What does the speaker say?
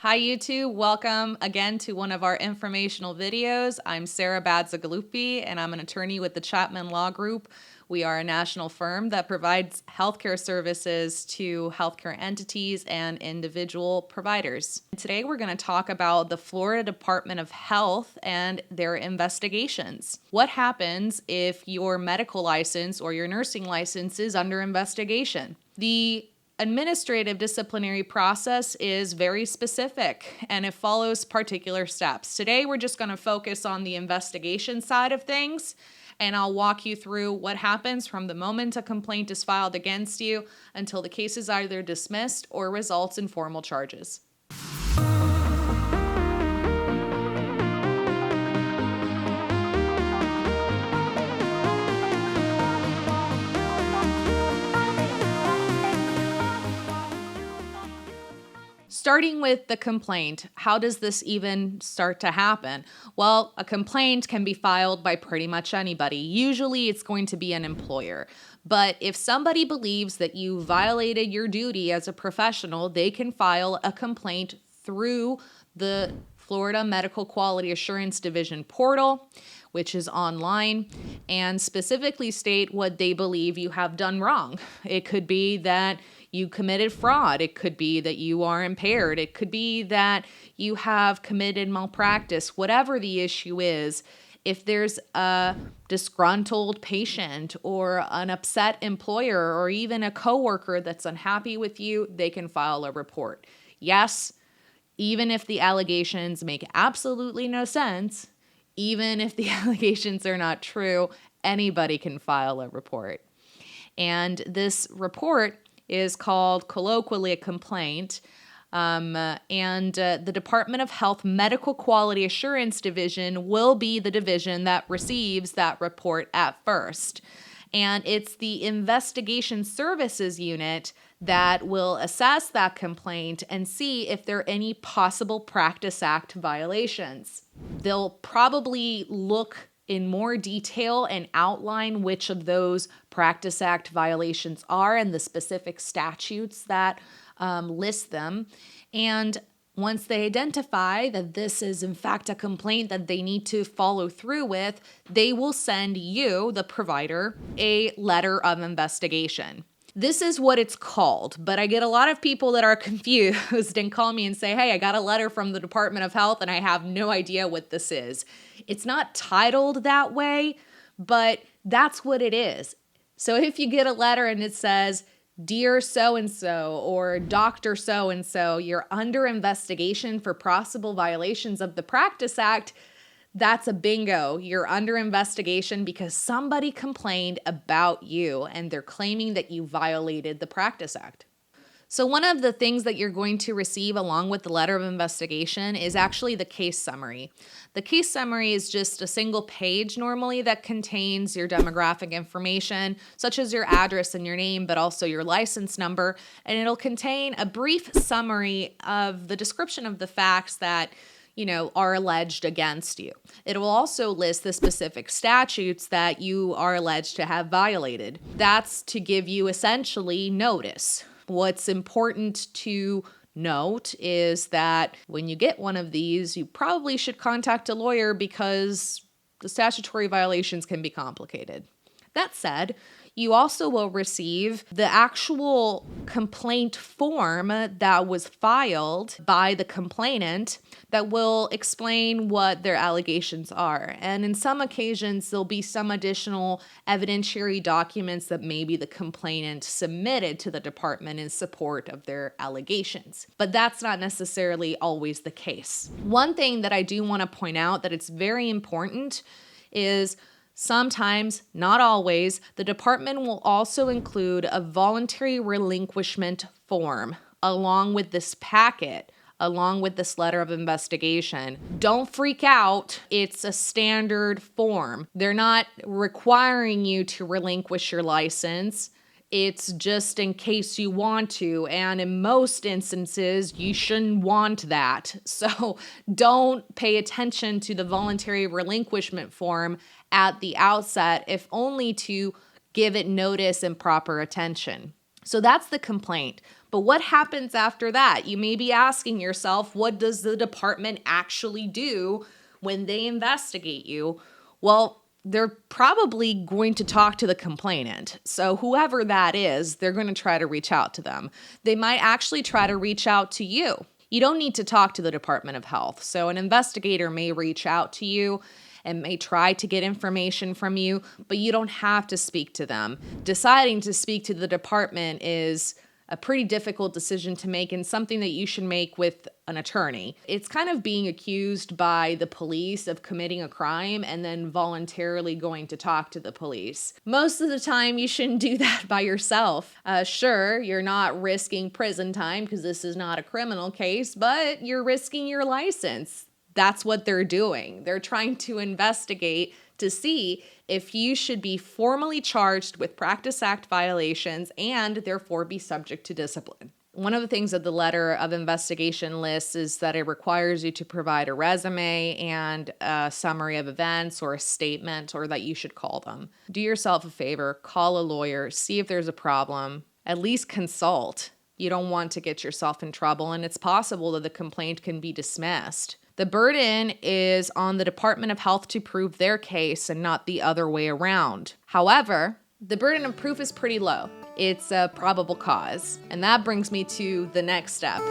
Hi YouTube, welcome again to one of our informational videos. I'm Sarah Badzagalupi and I'm an attorney with the Chapman Law Group. We are a national firm that provides healthcare services to healthcare entities and individual providers. Today we're going to talk about the Florida Department of Health and their investigations. What happens if your medical license or your nursing license is under investigation? The administrative disciplinary process is very specific and it follows particular steps. Today, we're just going to focus on the investigation side of things, and I'll walk you through what happens from the moment a complaint is filed against you until the case is either dismissed or results in formal charges. Starting with the complaint, how does this even start to happen? Well, a complaint can be filed by pretty much anybody. Usually it's going to be an employer. But if somebody believes that you violated your duty as a professional, they can file a complaint through the Florida Medical Quality Assurance Division portal, which is online, and specifically state what they believe you have done wrong. It could be that you committed fraud. It could be that you are impaired. It could be that you have committed malpractice. Whatever the issue is, if there's a disgruntled patient or an upset employer or even a coworker that's unhappy with you, they can file a report. Yes, even if the allegations make absolutely no sense, even if the allegations are not true, anybody can file a report. And this report is called colloquially a complaint, the Department of Health Medical Quality Assurance Division will be the division that receives that report at first. And it's the Investigation Services Unit that will assess that complaint and see if there are any possible Practice Act violations. They'll probably look in more detail and outline which of those Practice Act violations are and the specific statutes that list them. And once they identify that this is in fact a complaint that they need to follow through with, they will send you, the provider, a letter of investigation. This is what it's called, but I get a lot of people that are confused and call me and say, hey, I got a letter from the Department of Health and I have no idea what this is. It's not titled that way, but that's what it is. So if you get a letter and it says, Dear so-and-so or Dr. so-and-so, you're under investigation for possible violations of the Practice Act, that's a bingo. You're under investigation because somebody complained about you and they're claiming that you violated the Practice Act. So one of the things that you're going to receive along with the letter of investigation is actually the case summary. The case summary is just a single page normally that contains your demographic information, such as your address and your name, but also your license number. And it'll contain a brief summary of the description of the facts that are alleged against you. It will also list the specific statutes that you are alleged to have violated. That's to give you essentially notice. What's important to note is that when you get one of these, you probably should contact a lawyer because the statutory violations can be complicated. That said, you also will receive the actual complaint form that was filed by the complainant that will explain what their allegations are. And in some occasions, there'll be some additional evidentiary documents that maybe the complainant submitted to the department in support of their allegations. But that's not necessarily always the case. One thing that I do want to point out that it's very important is sometimes, not always, the department will also include a voluntary relinquishment form along with this packet, along with this letter of investigation. Don't freak out. It's a standard form. They're not requiring you to relinquish your license. It's just in case you want to, and in most instances, you shouldn't want that. So don't pay attention to the voluntary relinquishment form at the outset, if only to give it notice and proper attention. So that's the complaint. But what happens after that? You may be asking yourself, what does the department actually do when they investigate you? Well, they're probably going to talk to the complainant. So whoever that is, they're going to try to reach out to them. They might actually try to reach out to you. You don't need to talk to the Department of Health. So an investigator may reach out to you and may try to get information from you, but you don't have to speak to them. Deciding to speak to the department is a pretty difficult decision to make and something that you should make with an attorney. It's kind of being accused by the police of committing a crime and then voluntarily going to talk to the police. Most of the time, you shouldn't do that by yourself. Sure, you're not risking prison time because this is not a criminal case, but you're risking your license. That's what they're doing. They're trying to investigate to see if you should be formally charged with Practice Act violations and therefore be subject to discipline. One of the things that the letter of investigation lists is that it requires you to provide a resume and a summary of events or a statement, or that you should call them. Do yourself a favor, call a lawyer, see if there's a problem, at least consult. You don't want to get yourself in trouble, and it's possible that the complaint can be dismissed. The burden is on the Department of Health to prove their case and not the other way around. However, the burden of proof is pretty low. It's a probable cause. And that brings me to the next step.